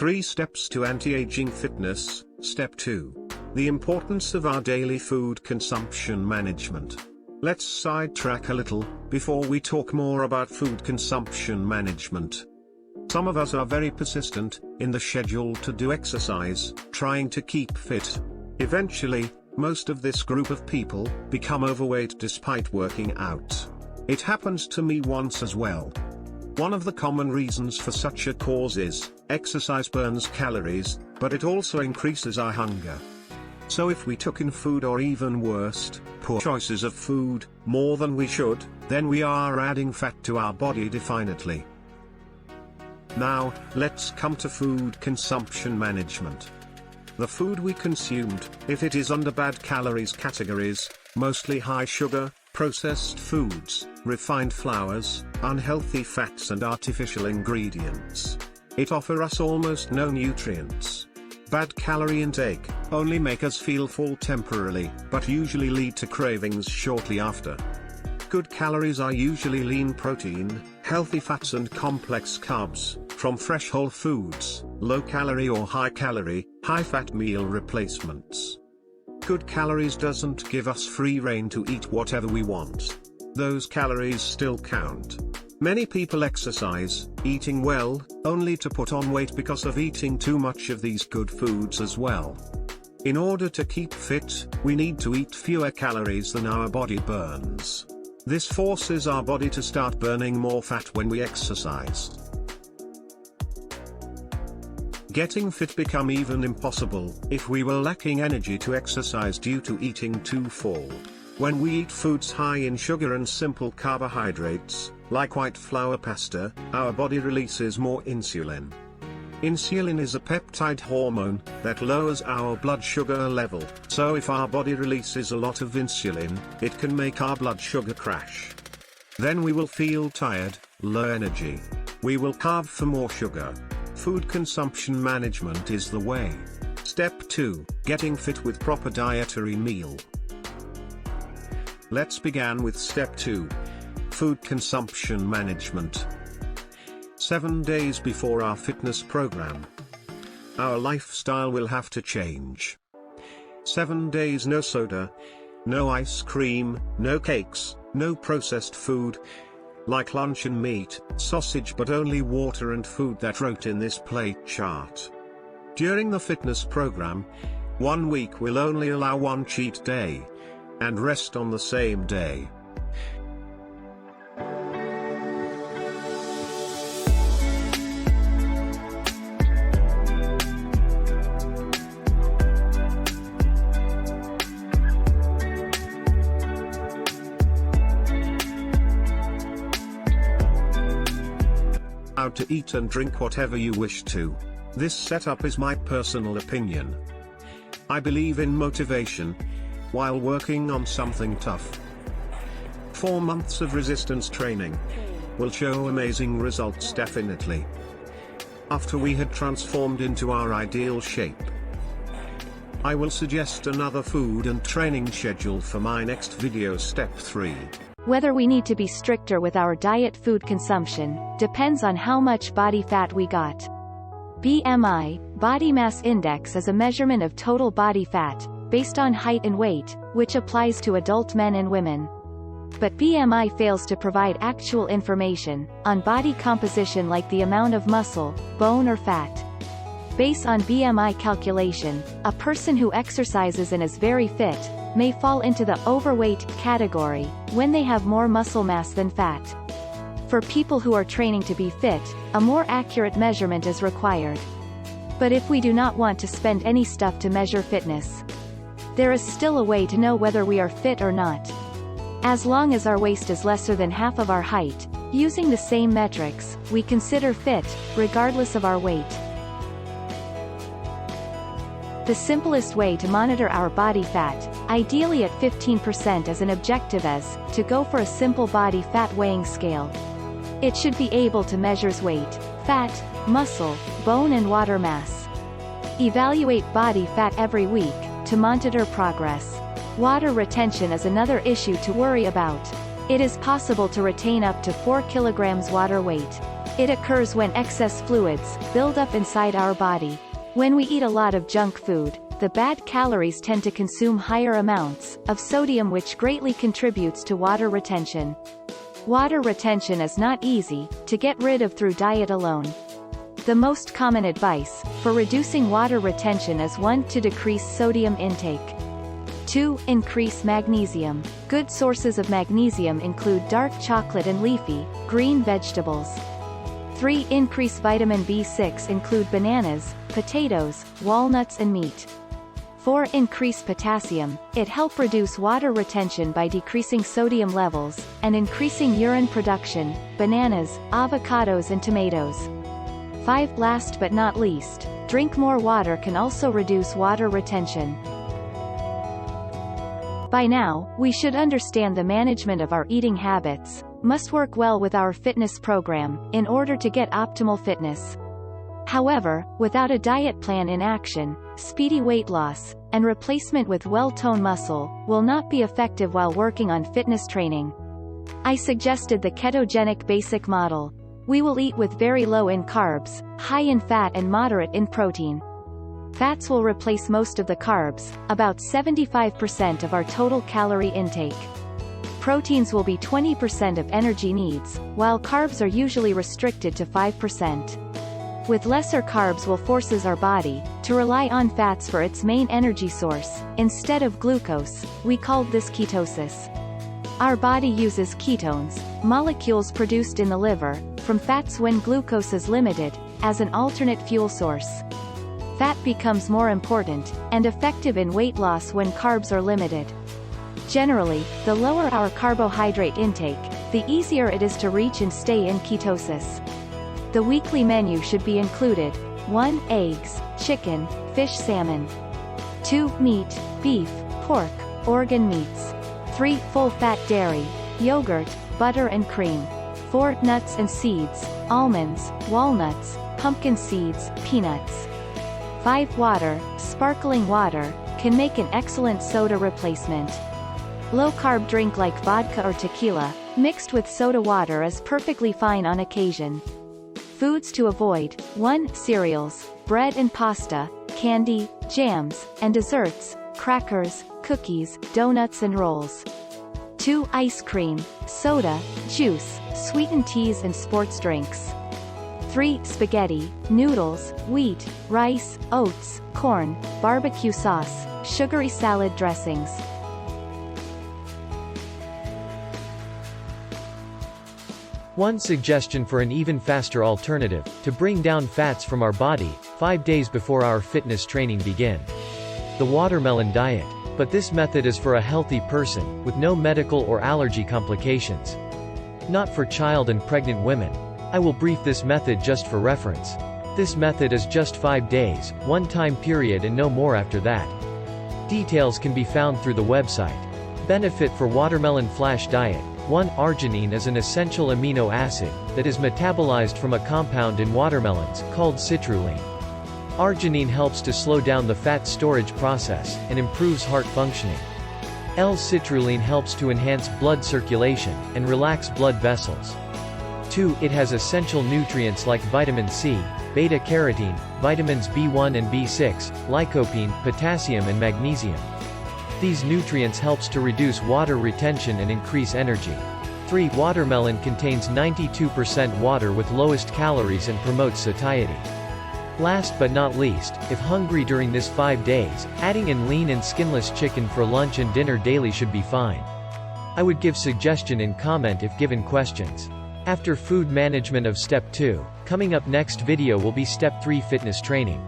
3 Steps to Anti-Aging Fitness. Step 2. The importance of our daily food consumption management. Let's sidetrack a little, before we talk more about food consumption management. Some of us are very persistent, in the schedule to do exercise, trying to keep fit. Eventually, most of this group of people become overweight despite working out. It happened to me once as well. One of the common reasons for such a cause is, exercise burns calories, but it also increases our hunger. So if we took in food, or even worse, poor choices of food, more than we should, then we are adding fat to our body definitely. Now, let's come to food consumption management. The food we consumed, if it is under bad calories categories, mostly high sugar, processed foods, refined flours, unhealthy fats and artificial ingredients. It offers us almost no nutrients. Bad calorie intake only make us feel full temporarily, but usually lead to cravings shortly after. Good calories are usually lean protein, healthy fats and complex carbs, from fresh whole foods, low calorie or high calorie, high fat meal replacements. Good calories doesn't give us free rein to eat whatever we want. Those calories still count. Many people exercise, eating well, only to put on weight because of eating too much of these good foods as well. In order to keep fit, we need to eat fewer calories than our body burns. This forces our body to start burning more fat when we exercise. Getting fit become even impossible if we were lacking energy to exercise due to eating too full. When we eat foods high in sugar and simple carbohydrates, like white flour pasta, our body releases more insulin. Insulin is a peptide hormone that lowers our blood sugar level, so if our body releases a lot of insulin, it can make our blood sugar crash. Then we will feel tired, low energy. We will carve for more sugar. Food consumption management is the way. Step 2. Getting fit with proper dietary meal. Let's begin with Step 2. Food consumption management. 7 days before our fitness program. Our lifestyle will have to change. 7 days no soda, no ice cream, no cakes, no processed food, like lunch and meat, sausage, but only water and food that wrote in this plate chart. During the fitness program, 1 week will only allow 1 cheat day, and rest on the same day. To eat and drink whatever you wish to. This setup is my personal opinion. I believe in motivation while working on something tough. 4 months of resistance training will show amazing results definitely. After we had transformed into our ideal shape, I will suggest another food and training schedule for my next video. Step 3. Whether we need to be stricter with our diet food consumption, depends on how much body fat we got. BMI, body mass index, is a measurement of total body fat, based on height and weight, which applies to adult men and women. But BMI fails to provide actual information on body composition, like the amount of muscle, bone or fat. Based on BMI calculation, a person who exercises and is very fit may fall into the overweight category when they have more muscle mass than fat. For people who are training to be fit, a more accurate measurement is required. But if we do not want to spend any stuff to measure fitness, there is still a way to know whether we are fit or not. As long as our waist is lesser than half of our height, using the same metrics, we consider fit, regardless of our weight. The simplest way to monitor our body fat, ideally at 15% as an objective, is to go for a simple body fat weighing scale. It should be able to measure weight, fat, muscle, bone and water mass. Evaluate body fat every week to monitor progress. Water retention is another issue to worry about. It is possible to retain up to 4 kilograms water weight. It occurs when excess fluids build up inside our body. When we eat a lot of junk food, the bad calories tend to consume higher amounts of sodium, which greatly contributes to water retention. Water retention is not easy to get rid of through diet alone. The most common advice for reducing water retention is 1. To decrease sodium intake. 2. Increase magnesium. Good sources of magnesium include dark chocolate and leafy, green vegetables. 3. Increase vitamin B6 include bananas, potatoes, walnuts and meat. 4. Increase potassium. It helps reduce water retention by decreasing sodium levels, and increasing urine production, bananas, avocados and tomatoes. 5. Last but not least, drink more water can also reduce water retention. By now, we should understand the management of our eating habits must work well with our fitness program in order to get optimal fitness. However, without a diet plan in action, speedy weight loss and replacement with well-toned muscle will not be effective while working on fitness training. I suggested the ketogenic basic model. We will eat with very low in carbs, high in fat and moderate in protein. Fats will replace most of the carbs, about 75% of our total calorie intake. Proteins will be 20% of energy needs, while carbs are usually restricted to 5%. With lesser carbs will forces our body to rely on fats for its main energy source, instead of glucose. We called this ketosis. Our body uses ketones, molecules produced in the liver, from fats when glucose is limited, as an alternate fuel source. Fat becomes more important and effective in weight loss when carbs are limited. Generally, the lower our carbohydrate intake, the easier it is to reach and stay in ketosis. The weekly menu should be included: 1. Eggs, chicken, fish, salmon. 2. Meat, beef, pork, organ meats. 3. Full-fat dairy, yogurt, butter and cream. 4. Nuts and seeds, almonds, walnuts, pumpkin seeds, peanuts. 5. Water, sparkling water, can make an excellent soda replacement. Low-carb drink like vodka or tequila, mixed with soda water is perfectly fine on occasion. Foods to avoid: 1. Cereals, bread and pasta, candy, jams, and desserts, crackers, cookies, donuts and rolls. 2. Ice cream, soda, juice, sweetened teas and sports drinks. 3. Spaghetti, noodles, wheat, rice, oats, corn, barbecue sauce, sugary salad dressings. One suggestion for an even faster alternative, to bring down fats from our body, 5 days before our fitness training begin. The watermelon diet. But this method is for a healthy person, with no medical or allergy complications. Not for child and pregnant women. I will brief this method just for reference. This method is just 5 days, one time period and no more after that. Details can be found through the website. Benefit for watermelon flash diet. 1. Arginine is an essential amino acid that is metabolized from a compound in watermelons, called citrulline. Arginine helps to slow down the fat storage process, and improves heart functioning. L-citrulline helps to enhance blood circulation, and relax blood vessels. 2. It has essential nutrients like vitamin C, beta-carotene, vitamins B1 and B6, lycopene, potassium and magnesium. These nutrients helps to reduce water retention and increase energy. 3. Watermelon contains 92% water with lowest calories and promotes satiety. Last but not least, if hungry during this 5 days, adding in lean and skinless chicken for lunch and dinner daily should be fine. I would give suggestion in comment if given questions. After food management of step 2, coming up next video will be step 3 fitness training.